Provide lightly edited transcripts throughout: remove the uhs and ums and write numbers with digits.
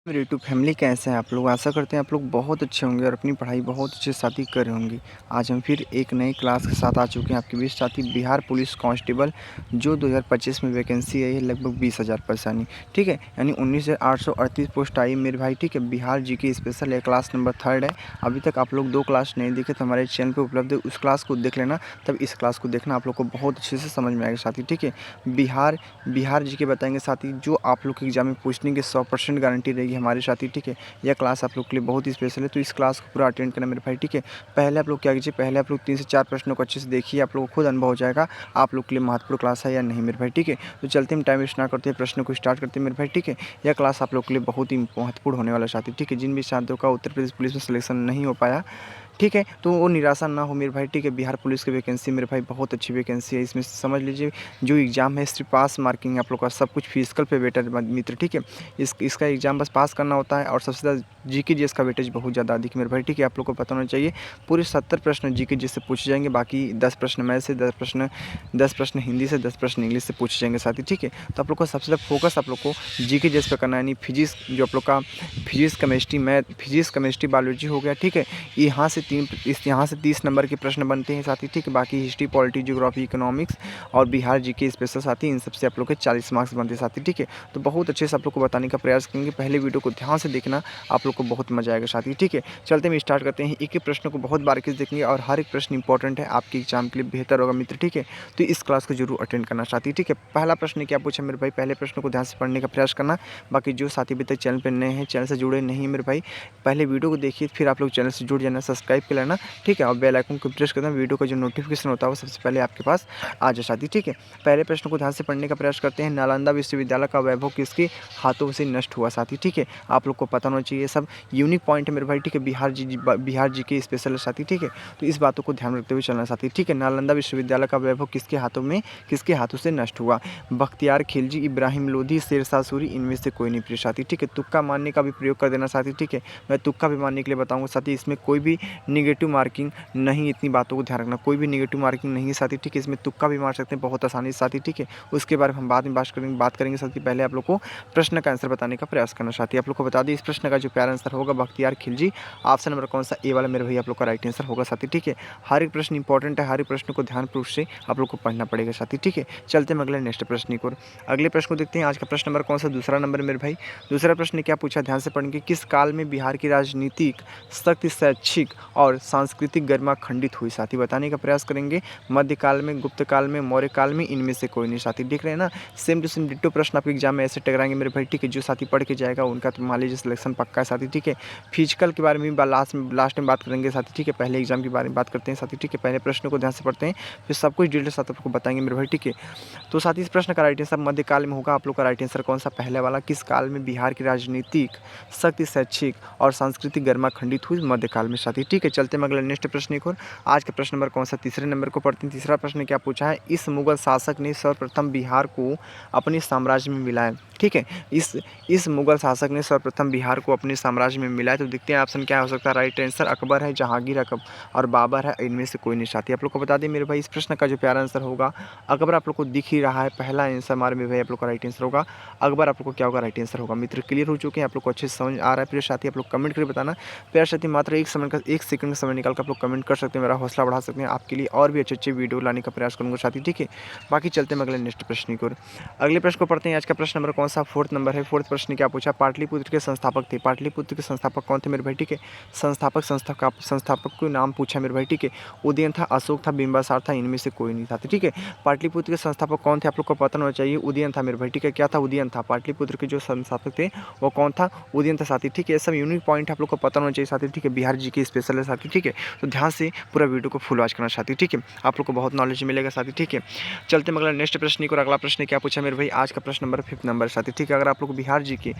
मेरे YouTube family कैसे हैं आप लोग? आशा करते हैं आप लोग बहुत अच्छे होंगे और अपनी पढ़ाई बहुत अच्छे साथ ही कर रहे होंगे। आज हम फिर एक नई क्लास के साथ आ चुके हैं आपके बीच साथी बिहार पुलिस कांस्टेबल जो 2025 में वैकेंसी आई है लगभग 20,000 परेशानी, ठीक है? यानी 19,838 पोस्ट आई मेरे भाई, ठीक है? बिहार जीके स्पेशल है, क्लास नंबर 3 है। अभी तक आप लोग 2 क्लास नहीं देखे तो हमारे चैनल पे उपलब्ध है, उस क्लास को देख लेना, तब इस क्लास को देखना, आप लोग को बहुत अच्छे से समझ में आएगा साथी, ठीक है? बिहार जीके बताएँगे साथी, जो आप लोग के एग्ज़ाम में पूछने की 100% गारंटी रहेगी हमारे साथी, ठीक है? यह क्लास आप लोग के लिए बहुत ही स्पेशल है, तो इस क्लास को पूरा अटेंड करना मेरे भाई, ठीक है? पहले आप लोग क्या कीजिए, पहले आप लोग 3 से 4 प्रश्नों को अच्छे से देखिए, आप लोगों को खुद अनुभव हो जाएगा, आप लोग के लिए महत्वपूर्ण क्लास है या नहीं मेरे भाई, ठीक है? तो चलते हम टाइम वेस्ट ना करते हैं, प्रश्नों को स्टार्ट करते हैं मेरे भाई, ठीक है? यह क्लास आप लोग के लिए बहुत ही महत्वपूर्ण होने वाला है साथी, ठीक है? जिन भी छात्रों का उत्तर प्रदेश पुलिस में सिलेक्शन नहीं हो पाया, ठीक है, तो वो निराशा ना हो मेरे भाई, ठीक है? बिहार पुलिस की वैकेंसी मेरे भाई बहुत अच्छी वैकेंसी है, इसमें समझ लीजिए जो एग्ज़ाम है सिर्फ पास मार्किंग आप लोग का, सब कुछ फिजिकल पे वेटेज मित्र, ठीक है? इसका एग्ज़ाम बस पास करना होता है और सबसे ज़्यादा जीके जीएस का वेटेज बहुत ज़्यादा अधिक मेरे भाई, ठीक है? आप लोग को पता होना चाहिए पूरे 70 प्रश्न जीके जीएस से पूछे जाएंगे, बाकी 10 प्रश्न मैथ से, 10 प्रश्न हिंदी से, 10 प्रश्न इंग्लिश से पूछे जाएंगे साथी, ठीक है? तो आप लोग को सबसे ज़्यादा फोकस आप लोग को जीके जीएस पे करना है, यानी फिजिक्स जो आप लोग का physics chemistry math, physics chemistry biology हो गया, ठीक है? यहाँ से 30 नंबर के प्रश्न बनते हैं साथी, ठीक है? बाकी हिस्ट्री, पॉलिटी, ज्योग्राफी, इकोनॉमिक्स और बिहार जीके स्पेशल साथी, इन सबसे आप लोग के 40 मार्क्स बनते हैं साथी, ठीक है? तो बहुत अच्छे से आप लोग को बताने का प्रयास करेंगे, पहले वीडियो को ध्यान से देखना, आप लोग को बहुत मजा आएगा साथी, ठीक है? चलते हम स्टार्ट करते हैं, एक एक प्रश्न को बहुत बारीकी से देखेंगे और हर एक प्रश्न इंपॉर्टेंट है, आपके एग्जाम के लिए बेहतर होगा मित्र, ठीक है? तो इस क्लास को जरूर अटेंड करना साथी, ठीक है? पहला प्रश्न क्या पूछा मेरे भाई, पहले प्रश्न को ध्यान से पढ़ने का प्रयास करना। बाकी जो साथी अभी तक चैनल पर नए हैं, चैनल से जुड़े नहीं हैं मेरे भाई, पहले वीडियो को देखिए, फिर आप लोग चैनल से जुड़ जाना, सब्सक्राइब कर लेना, ठीक है? और बेल आइकन को प्रेस कर देना, वीडियो का जो नोटिफिकेशन होता है वो सबसे पहले आपके पास आ जाए साथी, ठीक है? पहले प्रश्न को ध्यान से पढ़ने का प्रयास करते हैं, नालंदा विश्वविद्यालय का वैभव किसके हाथों से नष्ट हुआ साथी, ठीक है? आप लोग को पता होना चाहिए, सब यूनिक पॉइंट है मेरे भाई, ठीक है? बिहार जी के स्पेशल है साथी, ठीक है? तो इस बातों को ध्यान रखते हुए चलना साथी, ठीक है? नालंदा विश्वविद्यालय का वैभव किसके हाथों से नष्ट हुआ? बख्तियार खिलजी, इब्राहिम लोधी, शेरशाह सूरी, इनमें से कोई नहीं प्रिय साथी, ठीक है? तुक्का मारने का भी प्रयोग कर देना साथी, ठीक है? मैं तुक्का भी मारने के लिए बताऊंगा साथी, इसमें कोई भी निगेटिव मार्किंग नहीं, इतनी बातों को ध्यान रखना, कोई भी निगेटिव मार्किंग नहीं है साथी, ठीक है? इसमें तुक्का भी मार सकते हैं बहुत आसानी से साथी, ठीक है? उसके बारे में हम बाद में बात करेंगे साथी, पहले आप लोग को प्रश्न का आंसर बताने का प्रयास करना साथी। आप लोग को बता दें इस प्रश्न का जो प्यारा आंसर होगा बख्तियार खिलजी, ऑप्शन नंबर कौन सा, ए वाला मेरे भैया आप लोग का राइट आंसर होगा साथी, ठीक है? हर एक प्रश्न इंपॉर्टेंट है, हर एक प्रश्न को ध्यानपूर्वक से आप लोग को पढ़ना पड़ेगा साथी, ठीक है? चलते हैं अगले नेक्स्ट प्रश्न की ओर। अगले प्रश्न को देखते हैं, आज का प्रश्न नंबर कौन सा, दूसरा नंबर मेरे भाई। दूसरा प्रश्न क्या पूछा, ध्यान से पढ़ेंगे, किस काल में बिहार की राजनीतिक शक्ति शैक्षिक और सांस्कृतिक गरिमा खंडित हुई साथी, बताने का प्रयास करेंगे। मध्यकाल में, गुप्त काल में, मौर्य काल में, इनमें से कोई नहीं साथी, देख रहे हैं ना? सेम टू सेम डिट्टो प्रश्न आपके एग्जाम में ऐसे टकराएंगे मेरे भाई, ठीक है? जो साथी पढ़ के जाएगा उनका तो मान लीजिए सिलेक्शन पक्का है साथी, ठीक है? फिजिकल के बारे में लास्ट में बात करेंगे साथी, ठीक है? पहले एग्जाम के बारे में बात करते हैं साथी, ठीक है? पहले प्रश्न को ध्यान से पढ़ते हैं, फिर सब कुछ डिटेल साथ आपको बताएंगे मेरे भाई, ठीक है? तो साथी इस प्रश्न का राइट आंसर मध्यकाल में होगा। आप लोग का राइट आंसर कौन सा, पहले वाला, किस काल में बिहार की राजनीतिक शक्ति शैक्षिक और सांस्कृतिक गरिमा खंडित हुई, मध्यकाल में साथी, ठीक है? चलते हैं अगले नेक्स्ट प्रश्न की ओर। आज का प्रश्न नंबर कौन सा, तीसरे नंबर को पढ़ते हैं। तीसरा प्रश्न क्या पूछा है, इस मुगल शासक ने सर्वप्रथम बिहार को अपने साम्राज्य में मिलाया, ठीक है? इस मुगल शासक ने सर्वप्रथम बिहार को अपने साम्राज्य में मिलाया, तो देखते हैं ऑप्शन क्या हो सकता है, राइट आंसर अकबर है, जहांगीर और बाबर है, इनमें से कोई नहीं साथी। आप लोग को बता दें मेरे भाई, इस प्रश्न का जो प्यारा आंसर होगा अकबर, आप लोग को दिख ही रहा है, पहला आंसर हमारे मेरे भाई आप लोग का राइट आंसर होगा अकबर। आप लोग को क्या होगा, राइट आंसर होगा। मित्र क्लियर हो चुके हैं, आप लोग को अच्छे से समझ आ रहा है प्रिय साथी? आप लोग कमेंट करके बताना प्यारे साथी, मात्र एक सेकंड का समय निकाल कर आप लोग कमेंट कर सकते हैं, मेरा हौसला बढ़ा सकते हैं, आपके लिए और भी अच्छे वीडियो लाने का प्रयास करूँगा साथी, ठीक है? बाकी चलते हैं अगले नेक्स्ट प्रश्न की ओर। अगले प्रश्न को पढ़ते हैं, आज का प्रश्न नंबर कौन सा, फोर्थ नंबर है। फोर्थ प्रश्न क्या पूछा, पाटलिपुत्र के संस्थापक थे, पाटलिपुत्र के संस्थापक कौन थे मेरे भाई, ठीक है? संस्थापक को नाम पूछा मेरे भाई, ठीक है? उदयन था, अशोक था, बिंबिसार था, इनमें से कोई नहीं था, ठीक है? पाटलिपुत्र के संस्थापक कौन थे, आप लोग को पता होना चाहिए, उदयन था मेरे भाई, ठीक है? क्या था, उदयन था। पाटलिपुत्र के जो संस्थापक थे वो कौन था, उदयन था साथी, ठीक है? सब यूनिक पॉइंट आप लोग को पता होना चाहिए साथी, ठीक है? बिहार जी के स्पेशल है साथी, ठीक है? तो ध्यान से पूरा वीडियो को फुल वॉच करना साथी, ठीक है? आप लोग को बहुत नॉलेज मिलेगा साथी, ठीक है? चलते हैं अगला नेक्स्ट प्रश्न की ओर। अगला प्रश्न क्या पूछा मेरे भाई, आज का प्रश्न नंबर 5th नंबर साथी, ठीक है? अगर आप लोग बिहार जी के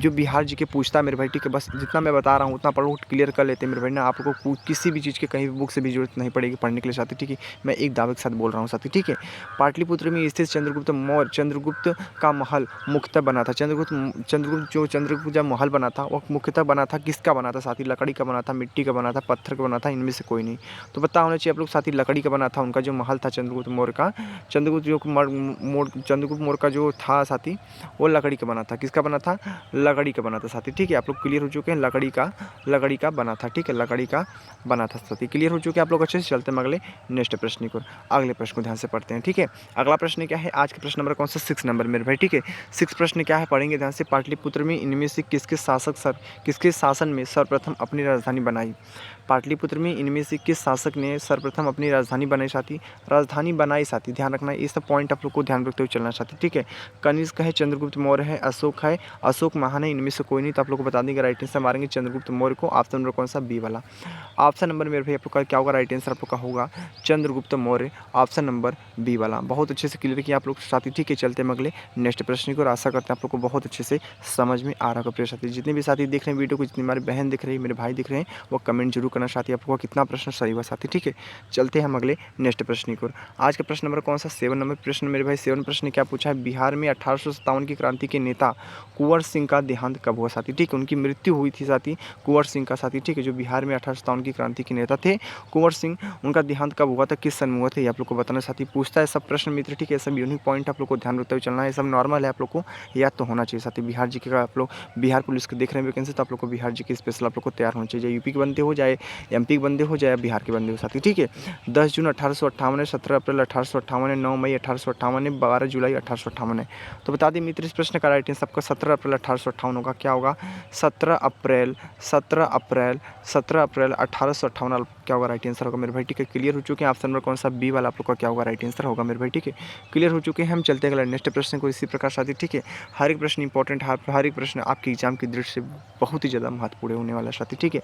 बिहार जी के पूछता है मेरे भाई, ठीक है? बस जितना मैं बता रहा हूँ उतना पढ़ो, क्लियर कर लेते हैं मेरे भाई ना, आप लोग को किसी भी चीज़ के कहीं भी बुक से भी जरूरत नहीं पड़ेगी पढ़ने के लिए साथी, ठीक है? मैं एक दावे के साथ बोल रहा हूँ साथी, ठीक है? पाटलिपुत्र में स्थित चंद्रगुप्त का महल मुख्यतः बना था, चंद्रगुप्त जब महल बना था वो मुख्यतः बना था, किसका बना था साथी? लकड़ी का बना था, मिट्टी का बना था, पत्थर का बना था, इनमें से कोई नहीं। तो पता होना चाहिए आप लोग साथी लकड़ी का बना था उनका जो महल था चंद्रगुप्त मौर्य का। चंद्रगुप्त मौर्य का जो था साथी वो लकड़ी का बना था। किसका बना था? लकड़ी का बना था साथी। ठीक है, आप लोग क्लियर हो चुके हैं, लकड़ी का बना था। ठीक है, लकड़ी का बना था साथी। क्लियर हो चुके हैं आप लोग अच्छे से। चलते हैं अगले नेक्स्ट प्रश्न को, अगले प्रश्न को ध्यान से पढ़ते हैं। ठीक है, अगला प्रश्न क्या है आज का प्रश्न नंबर कौन सा? 6 नंबर मेरे भाई। ठीक है, 6 प्रश्न क्या है पढ़ेंगे ध्यान से। पाटलिपुत्र में इनमें से किसके शासन में सर्वप्रथम अपनी राजधानी बनाई? पाटलिपुत्र में इनमें से किस शासक ने सर्वप्रथम अपनी राजधानी बनाई साथी? राजधानी बनाई साथी, ध्यान रखना है, ये सब पॉइंट आप लोग को ध्यान रखते हुए चलना साथी। ठीक है, कनिष्क है, चंद्रगुप्त मौर्य है, अशोक है, अशोक महान है, इनमें से कोई नहीं। तो आप लोग को बता देंगे राइट आंसर मारेंगे चंद्रगुप्त मौर्य को। ऑप्शन नंबर कौन सा? बी वाला। ऑप्शन नंबर मेरे भाई आप लोग का क्या होगा? राइट आंसर आप लोग का होगा Chandragupta Maurya, option number B वाला। बहुत अच्छे से क्लियर किया आप लोग साथी। ठीक है, चलते हैं अगले नेक्स्ट प्रश्न को, और आशा करते हैं आप लोग को बहुत अच्छे से समझ में आ रहा होगा प्रिय साथी। जितने भी साथी देख रहे हैं वीडियो को, जितनी हमारी बहन दिख रही है, मेरे भाई दिख रहे हैं, वो कमेंट जरूर करना साथी आप लोग का कितना प्रश्न सही हुआ साथी। ठीक है, चलते हैं हम अगले नेक्स्ट प्रश्न की ओर। आज का प्रश्न नंबर कौन सा? 7 नंबर प्रश्न मेरे भाई। 7 प्रश्न क्या पूछा है? बिहार में 1857 की क्रांति के नेता कुंवर सिंह का देहांत कब हुआ साथी? ठीक है, उनकी मृत्यु हुई थी साथी कुंवर सिंह का साथी। ठीक है, जो बिहार में 1857 की क्रांति के नेता थे कुंवर सिंह, उनका देहांत कब हुआ था, किस सन में हुआ था, ये आप लोग को बताना साथी। पूछता है सब प्रश्न मित्र। ठीक है, सब यूनिक पॉइंट आप लोग को ध्यान रखते हुए चलना है, सब नॉर्मल है, आप लोग को याद तो होना चाहिए साथी। बिहार जी का आप लोग बिहार पुलिस के देख रहे हैं वैकेंसी, तो आप लोग को बिहार जी के स्पेशल आप लोग को तैयार होना चाहिए, यूपी के बंदे हो, जाए एमपी के बंदे हो, जाए बिहार के बंदे हो साथी। ठीक है, 10 जून 1858 है, 17 अप्रैल 1858 है, 9 मई 1858 है, 12 जुलाई 1858 है। तो बता दें मित्र, इस प्रश्न का राइट आंसर आपका 17 अप्रैल 1858 होगा। क्या होगा? 17 अप्रैल 1858 क्या होगा? राइट आंसर होगा मेरे भाई। ठीक है, क्लियर हो चुके हैं। ऑप्शन नंबर कौन सा? बी वाला आप लोग का क्या होगा? राइट आंसर होगा मेरे भाई। ठीक है, क्लियर हो चुके हैं। हम चलते हैं अगले नेक्स्ट प्रश्न को इसी प्रकार साथी। ठीक है, हर एक प्रश्न इंपॉर्टेंट है, हर एक प्रश्न आपके एग्जाम की दृष्टि से बहुत ही ज़्यादा महत्वपूर्ण होने वाला साथी। ठीक है,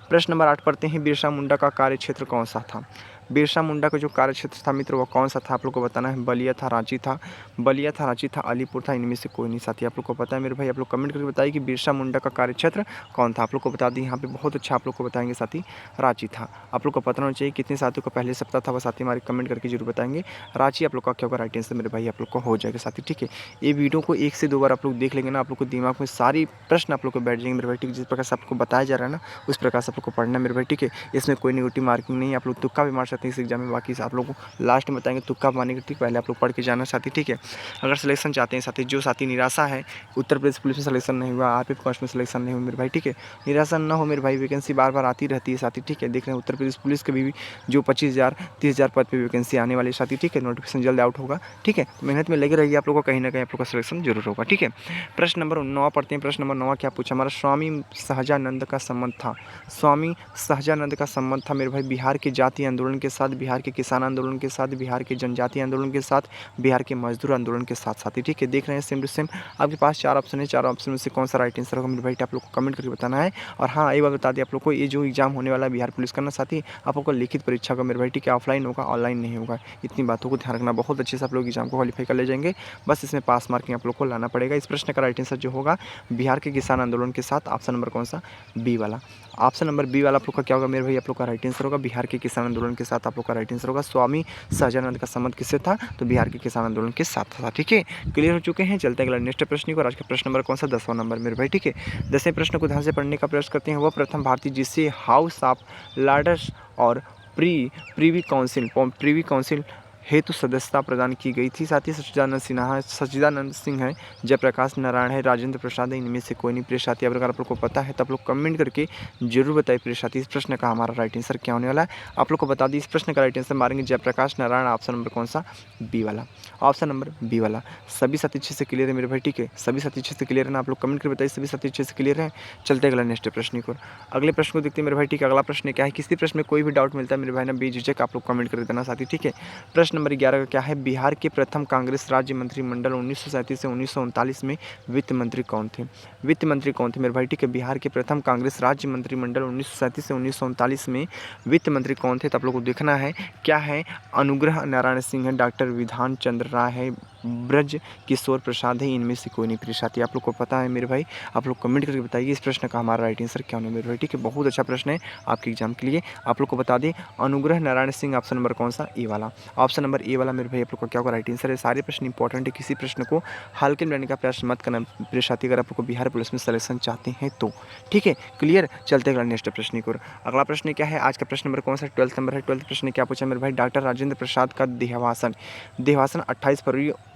प्रश्न नंबर 8 पढ़ते हैं। बिरसा मुंडा का कार्यक्षेत्र कौन सा था? बिरसा मुंडा का जो कार्यक्षेत्र था मित्र वो कौन सा था? आप लोग को बताना है। बलिया था, रांची था, रांची था, अलीपुर था, इनमें से कोई नहीं साथी। आप लोग को पता है मेरे भाई, आप लोग कमेंट करके बताइए कि बिरसा मुंडा का कार्यक्षेत्र कौन था। आप लोग को बता दें यहाँ पे बहुत अच्छा आप लोग को बताएंगे साथी, रांची था। आप लोग को पता होना चाहिए कितने साथियों का पहले सप्ताह था, वो साथी हमारे कमेंट करके जरूर बताएंगे। रांची आप लोग का क्या होगा? राइट आंसर मेरे भाई आप लोग को हो जाएगा साथी। ठीक है, ये वीडियो को 1 से 2 बार आप लोग देख लेंगे ना, आप लोग को दिमाग में सारी प्रश्न आप लोग को बैठ जाएंगे मेरे भाई। ठीक, जिस प्रकार से आपको बताया जा रहा है ना उस प्रकार से आप लोग को पढ़ना मेरे भाई। ठीक है, इसमें कोई नेगेटिव मार्किंग नहीं है, आप लोग तुक्का भी मार सकते हैं इस एग्जाम में। बाकी आप लोग को लास्ट में बताएंगे तुक्का मारने के। ठीक, पहले आप लोग पढ़ के जाना साथी। ठीक है, अगर सिलेक्शन चाहते हैं साथी, जो साथी निराशा है उत्तर प्रदेश पुलिस में सिलेक्शन नहीं हुआ, आरपीएफ कांस्ट में सिलेक्शन नहीं हुआ मेरे भाई। ठीक है, निराशा न हो मेरे भाई, वैकेंसी बार बार आती रहती है साथी। ठीक है, देख रहे हैं उत्तर प्रदेश पुलिस के भी जो 25,000 30,000 पद पे वैकेंसी आने वाली साथी। ठीक है, नोटिफिकेशन जल्द आउट होगा। ठीक है, तो मेहनत में लगे रहिए, आप लोग को कहीं ना कहीं आप लोग का सिलेक्शन जरूर होगा। ठीक है, प्रश्न नंबर 9 पढ़ते हैं। प्रश्न नंबर 9 क्या पूछा हमारा? स्वामी सहजानंद का संबंध था, स्वामी सहजानंद का संबंध था मेरे भाई बिहार के जातीय आंदोलन के साथ, बिहार के किसान आंदोलन के साथ, बिहार के जनजातीय आंदोलन के साथ, बिहार के मजदूर आंदोलन के साथ साथी। ठीक है, देख रहे हैं सेम टू सेम आपके पास 4 ऑप्शन है, 4 ऑप्शन में से कौन सा राइट आंसर होगा मेरे भाई आप लोग को कमेंट करके बताना है। और हाँ, एक बात बता दें आप लोग को, ये जो एग्जाम होने वाला है बिहार पुलिस का ना साथी, आप लोग को लिखित परीक्षा होगा मेरे भाई। ठीक है, ऑफलाइन होगा, ऑनलाइन नहीं होगा, इतनी बातों को ध्यान रखना। बहुत अच्छे से आप लोग एग्जाम को क्वालिफाई कर ले जाएंगे, बस इसमें पास मार्किंग आप लोग को लाना पड़ेगा। इस प्रश्न का राइट आंसर जो होगा बिहार के किसान आंदोलन के साथ, ऑप्शन नंबर कौन सा? बी वाला। ऑप्शन नंबर बी वाला आप लोग का क्या होगा मेरे भाई? आप लोग का राइट आंसर होगा बिहार के किसान आंदोलन के साथ, आप लोग का राइट आंसर होगा। स्वामी सहजानंद का संबंध किससे था? तो बिहार के किसान आंदोलन के साथ था। ठीक है, क्लियर हो चुके हैं। चलते हैं अगला नेक्स्ट प्रश्न को। आज का प्रश्न नंबर कौन सा? 10वां नंबर मेरे भाई। ठीक है, 10वें प्रश्न को ध्यान से पढ़ने का प्रयास करते हैं। वह प्रथम भारतीय जिसे हाउस ऑफ लॉर्ड्स और प्रीवी काउंसिल हेतु सदस्यता प्रदान की गई थी साथी। सच्चिदानंद सिंह है, जयप्रकाश नारायण है, राजेंद्र प्रसाद है, इनमें से कोई नहीं प्रिय साथी। अगर आप लोग को पता है तो आप लोग कमेंट करके जरूर बताइए प्रिय साथी, इस प्रश्न का हमारा राइट आंसर क्या होने वाला है। आप लोग को बता दी, इस प्रश्न का राइट आंसर मारेंगे जयप्रकाश नारायण, ऑप्शन नंबर कौन सा? बी वाला, ऑप्शन नंबर बी वाला। सभी साथी अच्छे से क्लियर है मेरे भाई। ठीक है, सभी साथी अच्छे से क्लियर है ना, आप लोग कमेंट करके बताइए सभी साथी अच्छे से क्लियर है। चलते अगला नेक्स्ट प्रश्न को, अगले प्रश्न को देखते हैं मेरे भाई। ठीक है, अगला प्रश्न क्या है? किसी प्रश्न में कोई भी डाउट मिलता है मेरे भाई ना बेझिझक आप लोग कमेंट कर देना साथी। ठीक है, प्रश्न नंबर 11 का क्या है? बिहार के प्रथम कांग्रेस राज्य मंत्रिमंडल 1937 से 1939 में वित्त मंत्री कौन थे? वित्त मंत्री कौन थे मेरे भाई? ठीक है, बिहार के प्रथम कांग्रेस राज्य मंत्रिमंडल 1937 से 1939 में वित्त मंत्री कौन थे? तो आप लोग को देखना है क्या है। अनुग्रह नारायण सिंह है, डॉक्टर विधान चंद्र राय है, ब्रज किशोर प्रसाद है, इनमें से कोई नहीं प्रिय साथी। आप लोग को पता है मेरे भाई, आप लोग कमेंट करके बताइए इस प्रश्न का हमारा राइट आंसर क्या होना है मेरे भाई। ठीक है, बहुत अच्छा प्रश्न है आपके एग्जाम के लिए। आप लोग को बता दें अनुग्रह नारायण सिंह, ऑप्शन नंबर कौन सा? ए वाला। ऑप्शन नंबर ए वाला मेरे भाई आप लोग का क्या होगा राइट आंसर है। सारे प्रश्न इंपॉर्टेंट है, किसी प्रश्न को हल्के में लेने का प्रयास मत करना प्रिय साथी, अगर आप लोग को बिहार पुलिस में सिलेक्शन चाहते हैं तो। ठीक है, क्लियर। चलते अगला नेक्स्ट प्रश्न की ओर। अगला प्रश्न क्या है आज का प्रश्न नंबर कौन सा 12th नंबर है। 12th प्रश्न क्या पूछा मेरे भाई, डॉक्टर राजेंद्र प्रसाद का देहावसान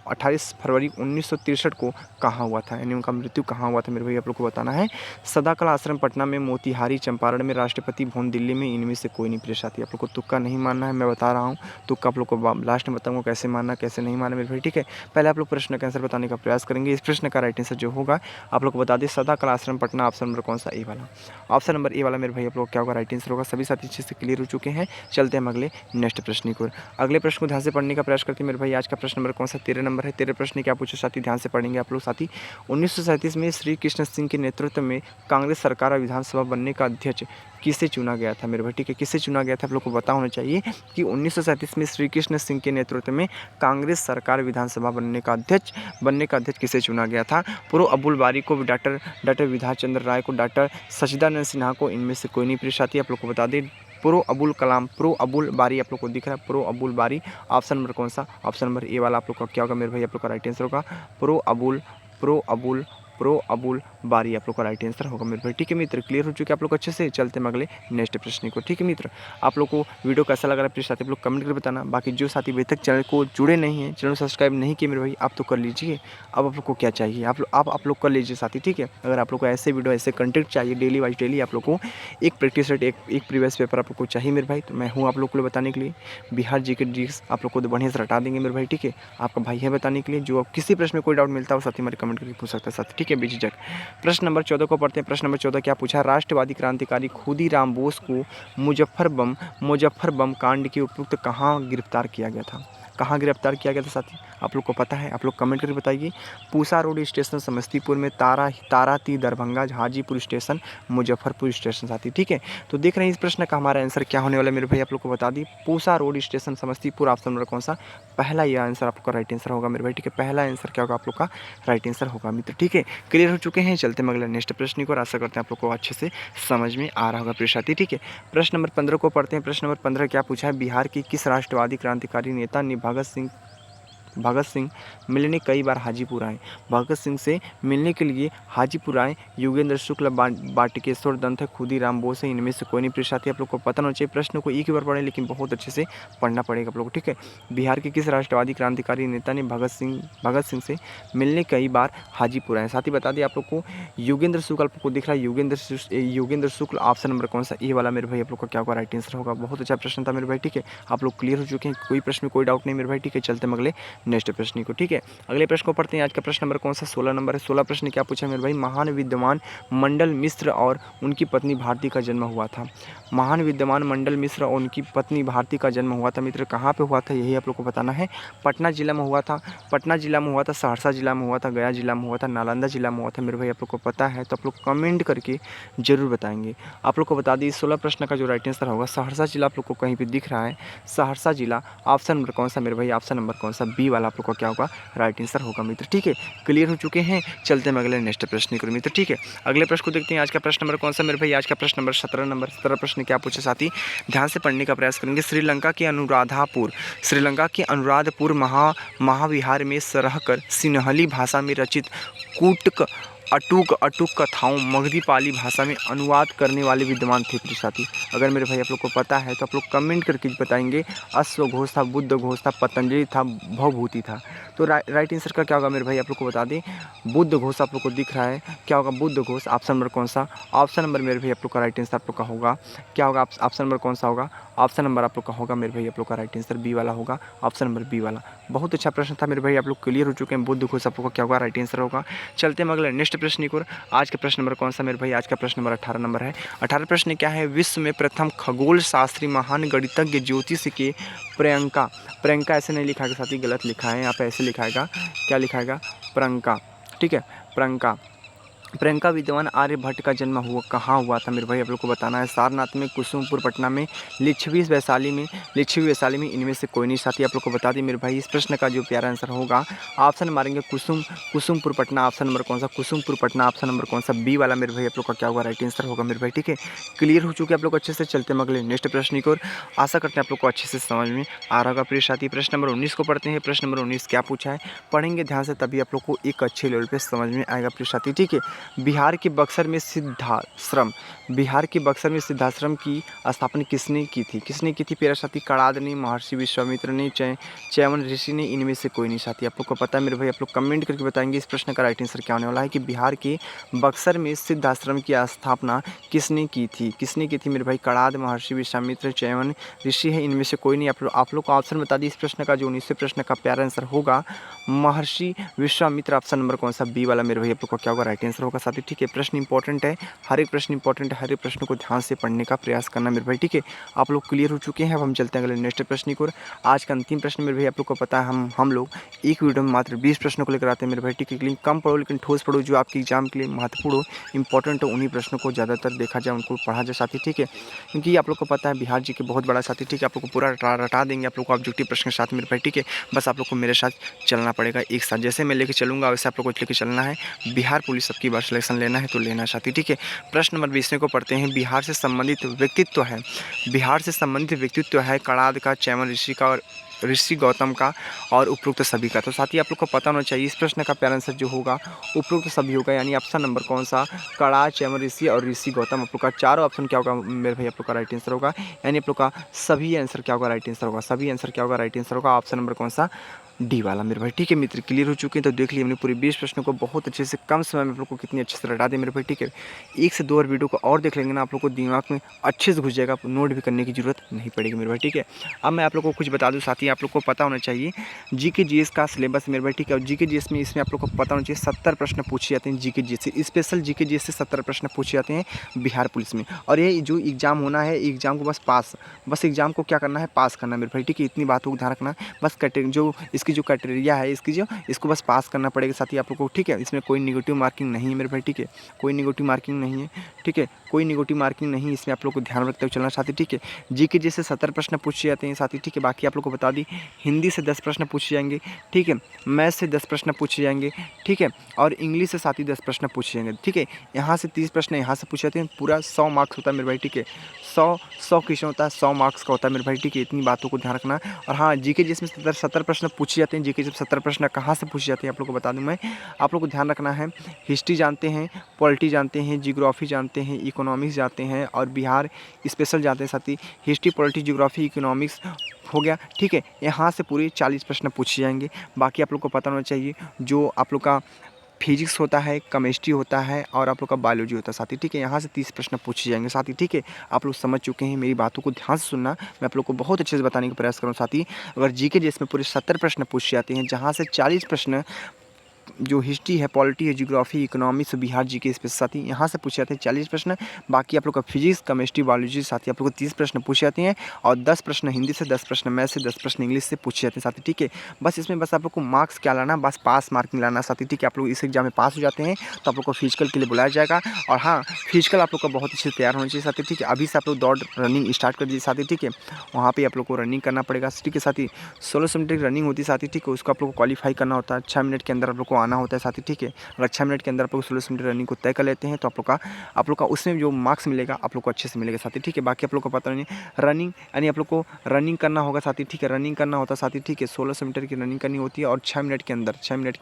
28 फरवरी 1963 को कहाँ हुआ था, यानी उनका मृत्यु कहाँ हुआ था मेरे भाई आप लोग को बताना है। सदाकला आश्रम पटना में, मोतिहारी चंपारण में, राष्ट्रपति भवन दिल्ली में, इनमें से कोई नहीं प्रिय साथी। आप लोग को तुक्का नहीं मानना है, मैं बता रहा हूँ। तुक्का आप लोग को लास्ट में बताऊँगा कैसे मानना कैसे नहीं मानना मेरे भाई। ठीक है, पहले आप लोग प्रश्न का आंसर बताने का प्रयास करेंगे। इस प्रश्न का राइट आंसर जो होगा आप लोग को बता दें, सदाकला आश्रम पटना, ऑप्शन नंबर कौन सा, ए वाला। ऑप्शन नंबर ए वाला मेरे भाई आप लोग क्या होगा राइट आंसर होगा। सभी साथी अच्छे से क्लियर हो चुके हैं। चलते हैं हम अगले नेक्स्ट प्रश्न की ओर। अगले प्रश्न को ध्यान से पढ़ने का प्रयास करते हैं मेरे भाई। आज का प्रश्न नंबर कौन सा 13 नंबर है। 13 प्रश्न क्या पूछे साथी, ध्यान से पढ़ेंगे आप लोग साथी। 1937 में श्री कृष्ण सिंह के नेतृत्व में कांग्रेस सरकार और विधानसभा बनने का अध्यक्ष किसे चुना गया था मेरे भाई। ठीक है, किसे चुना गया था आप लोग को पता होना चाहिए कि 1937 में श्री कृष्ण सिंह के नेतृत्व में कांग्रेस सरकार विधानसभा बनने का अध्यक्ष किसे चुना गया था। पूर्व अबुल बारी को, डॉक्टर विधान चंद्र राय को, डॉक्टर सचिदानंद सिन्हा को, इनमें से कोई नहीं प्रिय साथी। आप लोग को बता दें प्रो अबुल बारी आप लोग को दिख रहा है, प्रो अबुल बारी। ऑप्शन नंबर कौन सा, ऑप्शन नंबर ए वाला आप लोग का क्या होगा मेरे भाई आप लोग का राइट आंसर होगा। प्रो अबुल बारी आप लोग का राइट आंसर होगा मेरे भाई। ठीक है मित्र, क्लियर हो चुके आप लोग अच्छे से। चलते हैं अगले नेक्स्ट प्रश्न को। ठीक है मित्र, आप लोग को वीडियो कैसा लग रहा है प्लीज साथी आप लोग कमेंट करके बताना। बाकी जो साथी अभी तक चैनल को जुड़े नहीं हैं, चैनल सब्सक्राइब नहीं किए मेरे भाई, आप तो कर लीजिए। अब आप लोग को क्या चाहिए, आप लोग कर लीजिए साथी। ठीक है, अगर आप लोग को ऐसे वीडियो ऐसे कंटेंट चाहिए डेली वाइज डेली, आप लोग को एक प्रैक्टिस सेट एक प्रीवियस पेपर आप लोग को चाहिए मेरे भाई, तो मैं हूँ आप लोग को बताने के लिए। बिहार जीके जीएस आप लोग को बढ़िया से रटा देंगे मेरे भाई। ठीक है, आपका भाई है बताने के लिए। जो किसी प्रश्न में कोई डाउट मिलता है वो साथी हमारे कमेंट करके पूछ सकता है साथी। ठीक है, बेझिझक। प्रश्न नंबर 14 को पढ़ते हैं। प्रश्न नंबर 14 क्या पूछा, राष्ट्रवादी क्रांतिकारी खुदीराम बोस को मुजफ्फर बम कांड के उपयुक्त कहाँ गिरफ्तार किया गया था। कहाँ गिरफ्तार किया गया था साथी, आप लोग को पता है, आप लोग कमेंट करके बताइए। पूसा रोड स्टेशन समस्तीपुर में, ताराती दरभंगा, हाजीपुर स्टेशन, मुजफ्फरपुर स्टेशन साथी। ठीक है, तो देख रहे हैं इस प्रश्न का हमारा आंसर क्या होने वाला है मेरे भाई, आप लोग को बता दी Pusa road station Samastipur. Option number कौन सा, पहला ये आंसर आपका राइट आंसर होगा मेरे भाई। ठीक है, पहला आंसर क्या होगा आप लोग का राइट आंसर होगा मित्र। ठीक है, क्लियर हो चुके हैं। चलते हैं अगले नेक्स्ट प्रश्न को, आशा करते हैं आप लोग को अच्छे से समझ में आ रहा होगा प्रिय साथी। ठीक है, प्रश्न नंबर 15 को पढ़ते हैं। प्रश्न नंबर 15 क्या पूछा है, बिहार की किस राष्ट्रवादी क्रांतिकारी नेता ने भगत सिंह मिलने कई बार हाजीपुर आए। भगत सिंह से मिलने के लिए हाजीपुर आए योगेंद्र शुक्ल, बाटिकेश्वर दत्त है, खुदीराम बोस है, इनमें से कोई नहीं प्रिय साथी। आप लोग को पता होना चाहिए, प्रश्न को एक ही बार पढ़ें लेकिन बहुत अच्छे से पढ़ना पड़ेगा आप लोग को। ठीक है, बिहार के किस राष्ट्रवादी क्रांतिकारी नेता ने भगत सिंह से मिलने कई बार हाजीपुर आए। साथ ही बता दें आप लोग को योगेंद्र शुक्ल आप लोग को दिख रहा है, योगेंद्र शुक्ल। ऑप्शन नंबर कौन सा, ए वाला मेरे भाई आप लोग का क्या होगा राइट आंसर होगा। बहुत अच्छा प्रश्न था मेरे भाई। ठीक है, आप लोग क्लियर हो चुके हैं, कोई प्रश्न में कोई डाउट नहीं मेरे भाई। ठीक है, चलते हैं अगले नेक्स्ट प्रश्न को। ठीक है, अगले प्रश्न को पढ़ते हैं। आज का प्रश्न नंबर कौन सा, 16 नंबर है। 16 प्रश्न क्या पूछा मेरे भाई, महान विद्वान मंडल मिश्र और उनकी पत्नी भारती का जन्म हुआ था। महान विद्वान मंडल मिश्र और उनकी पत्नी भारती का जन्म हुआ था मित्र, कहाँ पे हुआ था यही आप लोग को बताना है। पटना जिला में हुआ था, सहरसा जिला में हुआ था, गया जिला में हुआ था, नालंदा जिला में हुआ था मेरे भाई। आप लोग को पता है तो आप लोग कमेंट करके जरूर बताएंगे। आप लोग को बता दी 16 प्रश्न का जो राइट आंसर होगा सहरसा जिला आप लोग को कहीं पे दिख रहा है, सहरसा जिला। ऑप्शन नंबर कौन सा मेरे भाई, ऑप्शन नंबर कौन सा, बी वाला आप लोग का क्या होगा राइट आंसर होगा मित्र। ठीक है, क्लियर हो चुके हैं। चलते हैं अगले नेक्स्ट प्रश्न को मित्र। ठीक है, अगले प्रश्न को देखते हैं। आज का प्रश्न नंबर कौन सा मेरे भाई, आज का प्रश्न नंबर 17 नंबर। 17 प्रश्न क्या पूछे साथी, ध्यान से पढ़ने का प्रयास करेंगे। श्रीलंका के अनुराधपुर महाविहार में रहकर सिन्हली भाषा में रचित कूटक अटूक कथाओं मगधी पाली भाषा में अनुवाद करने वाले विद्वान थे प्रिय साथी। अगर मेरे भाई आप लोग को पता है तो आप लोग कमेंट करके बताएंगे। अश्वघोष था, बुद्ध घोष था, पतंजलि था, भवभूति था। तो राइट आंसर का क्या होगा मेरे भाई, आप लोग को बता दें बुद्ध घोष आप लोग को दिख रहा है, क्या होगा बुद्ध घोष। ऑप्शन नंबर कौन सा, ऑप्शन नंबर मेरे भाई आप लोग का राइट आंसर आप लोग का होगा क्या होगा, ऑप्शन नंबर कौन सा होगा, ऑप्शन नंबर आप लोग का होगा मेरे भाई आप लोग का राइट आंसर बी वाला होगा, ऑप्शन नंबर बी वाला। बहुत अच्छा प्रश्न था मेरे भाई, आप लोग क्लियर हो चुके हैं। बुद्ध घोष आप लोग का क्या होगा राइट आंसर होगा। चलते हैं अगले नेक्स्ट प्रश्न की ओर। आज का प्रश्न नंबर कौन सा मेरे भाई, आज का प्रश्न नंबर 18 नंबर है। 18 प्रश्न क्या है, विश्व में प्रथम खगोल शास्त्री महान गणितज्ञ ज्योतिष के प्रियंका ऐसे नहीं लिखा है साथी, गलत लिखा है यहाँ पे, ऐसे लिखाएगा, क्या लिखाएगा, प्रियंका। ठीक है, प्रियंका प्रियंका विद्वान आर्यभट्ट का जन्म कहाँ हुआ था मेरे भाई, आप लोग को बताना है। सारनाथ में, कुसुमपुर पटना में, लिच्छवी वैशाली में, इनमें से कोई नहीं। साथ ही आप लोग को बता दें मेरे भाई, इस प्रश्न का जो प्यारा आंसर होगा, ऑप्शन मारेंगे कुसुमपुर पटना। ऑप्शन नंबर कौन सा? कुसुमपुर पटना। ऑप्शन नंबर कौन सा? बी वाला मेरे भाई आप लोग का क्या होगा? राइट आंसर होगा मेरे भाई। ठीक है, क्लियर हो चुके आप लोग अच्छे से। चलते हैं अगले नेक्स्ट प्रश्न की ओर। आशा करते हैं आप लोग को अच्छे से समझ में आ रहा होगा प्रिय साथी। प्रश्न नंबर 19 को पढ़ते हैं। प्रश्न नंबर 19 क्या पूछा है, पढ़ेंगे ध्यान से, तभी आप लोग को एक अच्छे लेवल पे समझ में आएगा प्रिय साथी। ठीक है, बिहार के बक्सर में सिद्धाश्रम की स्थापना किसने की थी? प्यारे साथी? कणाद ने, महर्षि विश्वामित्र ने, च्यवन ऋषि ने, इनमें से कोई नहीं। साथी आप लोग को पता है मेरे भाई, आप लोग कमेंट करके बताएंगे इस प्रश्न का राइट आंसर क्या होने वाला है कि बिहार के बक्सर में सिद्धाश्रम की स्थापना किसने की थी मेरे भाई? कणाद, महर्षि विश्वामित्र, च्यवन ऋषि है, इनमें से कोई नहीं। आप लोग को ऑप्शन बता दी इस प्रश्न का, जो 19वें प्रश्न का प्यारा आंसर होगा महर्षि विश्वामित्र। ऑप्शन नंबर कौन सा? बी वाला मेरे भाई आप लोग का क्या होगा? राइट आंसर होगा साथी। ठीक है, प्रश्न इंपॉर्टेंट है, हर एक प्रश्न इंपॉर्टेंट है, हर एक प्रश्न को ध्यान से पढ़ने का प्रयास करना मेरे भाई। ठीक है, आप लोग क्लियर हो चुके हैं। अब हम चलते हैं अगले नेक्स्ट प्रश्न की ओर। आज का अंतिम प्रश्न मेरे भाई आप लोग को पता है, हम लोग एक वीडियो में मात्र 20 प्रश्नों को लेकर आते हैं मेरे भाई। ठीक है, लेकिन कम पढ़ो लेकिन ठोस पढ़ो, जो आपके एग्जाम के लिए महत्वपूर्ण हो, इंपॉर्टेंट हो, उन्हीं प्रश्नों को ज़्यादातर देखा जाए, उनको पढ़ा जाए साथी। ठीक है, क्योंकि आप लोग को पता है बिहार जी के बहुत बड़ा साथी। ठीक है, आप लोग को पूरा रटा देंगे आप लोग को ऑब्जेक्टिव प्रश्न के साथ मेरे भाई। ठीक है, बस आप लोग को मेरे साथ चलना पड़ेगा एक साथ, जैसे मैं लेके चलूँगा वैसे आप लोग को लेके चलना है। बिहार पुलिस सबकी बार सिलेक्शन लेना है तो लेना साथी। ठीक है, प्रश्न नंबर 20 को पढ़ते हैं। बिहार से संबंधित व्यक्तित्व है कणाद का, च्यवन ऋषि का, और ऋषि गौतम का, और उपरोक्त सभी का। तो साथी आप लोग को पता होना चाहिए इस प्रश्न का प्यारा आंसर जो होगा उपरोक्त सभी होगा, यानी ऑप्शन नंबर कौन सा? कणाद, च्यवन ऋषि और ऋषि गौतम। आप लोग का चारों ऑप्शन क्या होगा मेरे भाई? आप लोग का राइट आंसर होगा, यानी आप लोग का सभी आंसर क्या होगा? राइट आंसर होगा। सभी आंसर क्या होगा? राइट आंसर होगा। ऑप्शन नंबर कौन सा? डी वाला मेरे भाई। ठीक है मित्र, क्लियर हो चुके हैं। तो देख लिए हमने पूरे 20 प्रश्नों को बहुत अच्छे से कम समय में आप लोग को कितनी अच्छे से रटा दे मेरे भाई। ठीक है, 1 से 2 और वीडियो को और देख लेंगे ना, आप लोग को दिमाग में अच्छे से घुस जाएगा, नोट भी करने की जरूरत नहीं पड़ेगी मेरे भाई। ठीक है, अब मैं आप लोग को कुछ बता दूं साथी, आप लोग को पता होना चाहिए जीके जीएस का सिलेबस मेरे भाई। ठीक है, और जीके जीएस में इसमें आप लोग को पता होना चाहिए 70 प्रश्न पूछे जाते हैं जीके जीएस से, स्पेशल जीके जीएस से 70 प्रश्न पूछे जाते हैं बिहार पुलिस में। और ये जो एग्जाम होना है, एग्जाम को बस एग्जाम को क्या करना है? पास करना मेरे भाई। ठीक है, इतनी बातों को ध्यान रखना, बस जो इसकी जो क्राइटेरिया है इसको बस पास करना पड़ेगा साथी आप लोग को। ठीक है, इसमें कोई निगेटिव मार्किंग नहीं है मेरे भाई। ठीक है, कोई निगेटिव मार्किंग नहीं है। ठीक है, कोई निगेटिव मार्किंग नहीं, इसमें आप लोग को ध्यान रखते हुए चलना साथी। ठीक है, जीके जैसे 70 प्रश्न पूछे जाते हैं साथी। ठीक है, बाकी आप लोग को बता दी हिंदी से 10 प्रश्न पूछे जाएंगे। ठीक है, मैथ से 10 प्रश्न पूछे जाएंगे। ठीक है, और इंग्लिश से साथ ही 10 प्रश्न पूछे जाएंगे। ठीक है, यहाँ से 30 प्रश्न यहाँ से पूछे जाते हैं, पूरा 100 मार्क्स होता है मेरे भाई। ठीक है, 100 क्वेश्चन होता है, 100 मार्क्स का होता है मेरे भाई। ठीक है, इतनी बातों को ध्यान रखना। और हाँ, जीके जिसमें 70 प्रश्न पूछे जाते हैं, जीके जब 70 प्रश्न कहाँ से पूछे जाते हैं आप लोग को बता दूं मैं, आप लोग को ध्यान रखना है। हिस्ट्री जानते हैं, पॉलिटी जानते हैं, जियोग्राफी जानते हैं, इकोनॉमिक्स जानते हैं, और बिहार स्पेशल जानते हैं साथी। हिस्ट्री, पॉलिटी, जियोग्राफी, इकोनॉमिक्स हो गया। ठीक है, यहाँ से पूरे 40 प्रश्न पूछे जाएंगे। बाकी आप लोग को पता होना चाहिए जो आप लोग का फिजिक्स होता है, केमिस्ट्री होता है, और आप लोग का बायोलॉजी होता है साथी। ठीक है, यहाँ से 30 प्रश्न पूछे जाएंगे साथी। ठीक है, आप लोग समझ चुके हैं, मेरी बातों को ध्यान से सुनना, मैं आप लोग को बहुत अच्छे से बताने का प्रयास करूँ साथी। अगर जीके जिसमें पूरे 70 प्रश्न पूछे जाते हैं, जहाँ से 40 प्रश्न जो हिस्ट्री है, पॉलिटी है, geography, economics, Bihar GK special साथी, यहाँ से पूछे जाते हैं 40 प्रश्न। बाकी आप लोग का फिजिक्स, केमिस्ट्री, बायोलॉजी साथी आप लोग को 30 प्रश्न पूछे जाते हैं, और 10 प्रश्न हिंदी से, 10 प्रश्न मैथ से, 10 प्रश्न इंग्लिश से पूछे जाते हैं साथी। ठीक है, बस इसमें बस आप लोग को मार्क्स क्या लाना, बस पास मार्किंग लाना साथी। ठीक है, आप लोग इस एग्जाम में पास हो जाते हैं तो आप लोग को फिजिकल के लिए बुलाया जाएगा। और हाँ, फिजिकल आप लोग का बहुत अच्छे से तैयार होना चाहिए साथी। ठीक है, अभी से आप लोग दौड़ रनिंग स्टार्ट कर दीजिए साथी। ठीक है, वहाँ पर आप लोग को रनिंग करना पड़ेगा। ठीक है साथी, 1600 मीटर की रनिंग होती है साथी। ठीक है, उसको आप लोग को क्वालीफाई करना होता है, 6 मिनट के अंदर आप लोग को आना होता है साथी। ठीक है, अगर 6 मिनट के अंदर आप लोग 1600 मीटर रनिंग को तय कर लेते हैं तो आप लोग का उसमें जो मार्क्स मिलेगा आप लोग को अच्छे से मिलेगा साथी। ठीक है, बाकी आप लोग को पता नहीं, रनिंग यानी आप लोग को रनिंग करना होगा साथी। ठीक है, रनिंग करना होता है साथी। ठीक है, 1600 मीटर की रनिंग करनी होती है, और 6 मिनट के अंदर 6 मिनट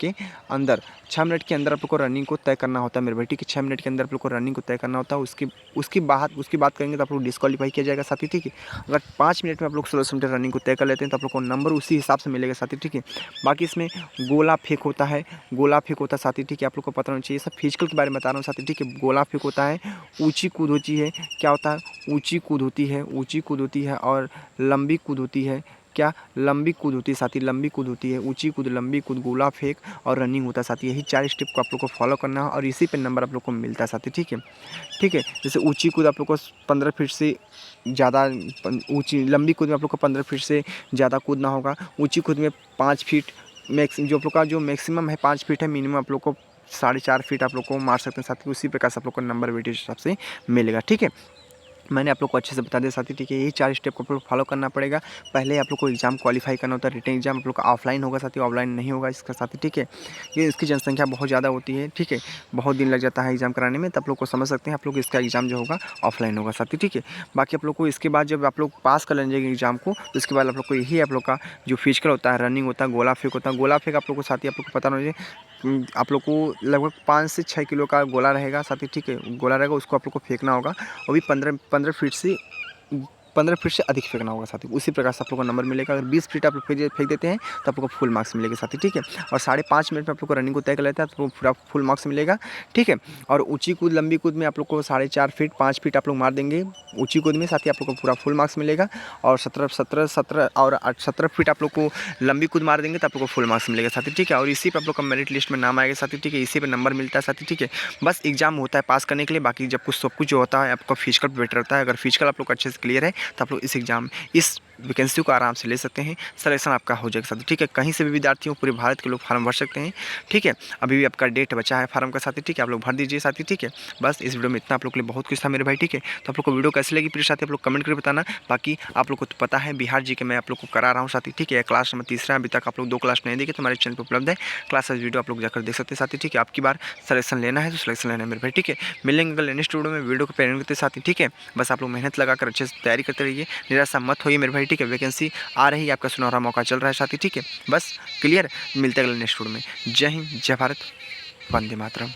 के अंदर आप लोग को रनिंग को तय करना होता है मेरे भाई। ठीक है, 6 मिनट के अंदर आप लोग को रनिंग को तय करना होता है। उसकी बात करेंगे तो आप लोग डिस्क्वालीफाई किया जाएगा साथी। ठीक है, अगर 5 मिनट में आप लोग 1600 मीटर रनिंग को तय कर लेते हैं तो आप लोग को नंबर उसी हिसाब से मिलेगा साथी। ठीक है, बाकी इसमें गोला फेंक होता है साथी। ठीक है, आप लोग को पता होना चाहिए, सब फिजिकल के बारे में बता रहा हूँ साथी। ठीक है, गोला फेंक होता है, ऊंची कूद होती है, क्या होता है? ऊंची कूद होती है, और लंबी कूद होती है। क्या? लंबी कूद होती है साथी, लंबी कूद होती है, ऊंची कूद, लंबी कूद, गोला फेंक और रनिंग होता है साथी। यही 4 स्टेप को आप लोग को फॉलो करना है, और इसी पे नंबर आप लोग को मिलता है साथी। ठीक है, जैसे ऊंची कूद आप लोग को 15 फीट से ज़्यादा ऊंची, लंबी कूद में आप लोग को 15 फीट से ज़्यादा कूदना होगा। ऊंची कूद में 5 फीट जो आप लोग का जो मैक्सिमम है 5 फीट है, मिनिमम आप लोग को 4.5 फीट आप लोग को मार सकते हैं साथी, उसी प्रकार से आप लोग को नंबर वेटेज हिसाब से मिलेगा। ठीक है, मैंने आप लोग को अच्छे से बता दिया साथी। ठीक है, यही 4 स्टेप को आप लोग फॉलो करना पड़ेगा। पहले आप लोग को एग्जाम क्वालिफाई करना होता है, रिटन एग्जाम आप लोग का ऑफलाइन होगा साथी, ऑफलाइन नहीं होगा इसका साथी। ठीक है, ये इसकी जनसंख्या बहुत ज़्यादा होती है। ठीक है, बहुत दिन लग जाता है एग्जाम कराने में, तो आप लोग को समझ सकते हैं आप लोग इसका एग्जाम जो होगा ऑफलाइन होगा साथी। ठीक है, बाकी आप लोग को इसके बाद जब आप लोग पास कर लेंगे एग्जाम को, तो इसके बाद आप लोग को यही आप लोग का जो फिजिकल होता है, रनिंग होता है, गोला फेंक होता है। गोला फेंक आप लोग को साथी आप लोग को पता होना चाहिए, आप लोग को लगभग 5 से 6 किलो का गोला रहेगा साथी। ठीक है, गोला रहेगा, उसको आप लोग को फेंकना होगा, वो भी 15 फीट से 15 फीट से अधिक फेंकना होगा साथी। उसी प्रकार से आप लोग को नंबर मिलेगा। अगर 20 फीट आप लोग फेंक देते हैं तो आप लोग को फुल मार्क्स मिलेगा साथी। ठीक है, और 5.5 मिनट में आप लोग को रनिंग को तय कर लेता है तो पूरा फुल मार्क्स मिलेगा। ठीक है, और ऊंची कूद लंबी कूद में आप लोग को 4.5 फीट 5 फीट आप लोग मार देंगे ऊंची कूद में साथी, आप लोग को पूरा फुल मार्क्स मिलेगा। और 17 और 17 फीट आप लोग को लंबी कूद मार देंगे तो आप लोग को फुल मार्क्स मिलेगा साथी। ठीक है, और इसी पर आप लोग का मेरिट लिस्ट में नाम आएगा साथी। ठीक है, इसी पर नंबर मिलता है साथी। ठीक है, बस एग्जाम होता है पास करने के लिए, बाकी जब कुछ सब कुछ जो होता है आपका फिजिकल बेटर होता है। अगर फिजिकल आप लोग अच्छे से क्लियर है तो आप लोग इस एग्जाम इस वैकेंसी को आराम से ले सकते हैं, सिलेक्शन आपका हो जाएगा साथी। ठीक है, कहीं से भी विद्यार्थी हो, पूरे भारत के लोग फार्म भर सकते हैं। ठीक है, अभी भी आपका डेट बचा है फार्म का साथी। ठीक है, आप लोग भर दीजिए साथी। ठीक है, बस इस वीडियो में इतना आप लोग के लिए बहुत कुछ था मेरे भाई। ठीक है, तो आप लोग को वीडियो कैसी लगी प्लीज साथी आप लोग कमेंट करके बताना। बाकी आप लोग को तो पता है बिहार जी के मैं आप लोग को करा रहा हूँ साथी। ठीक है, क्लास नंबर 3 अभी तक आप लोग 2 क्लास नहीं देखे तो हमारे चैनल पर उपलब्ध है, क्लास वीडियो आप लोग जाकर देख सकते हैं साथी। ठीक है, आपकी बार सिलेक्शन लेना है तो सिलेक्शन लेना है मेरे भाई। ठीक है, मिलेंगे कल नेक्स्ट वीडियो में, वीडियो को पेरेंट करते साथी। ठीक है, बस आप लोग मेहनत लगाकर अच्छे से तैयारी करते रहिए, निराशा मत होइए मेरे भाई। ठीक है, वैकेंसी आ रही है, आपका सुनहरा मौका चल रहा है साथी। ठीक है, बस क्लियर, मिलते हैं अगले नेक्स्ट वीडियो में। जय हिंद, जय भारत, वंदे मातरम।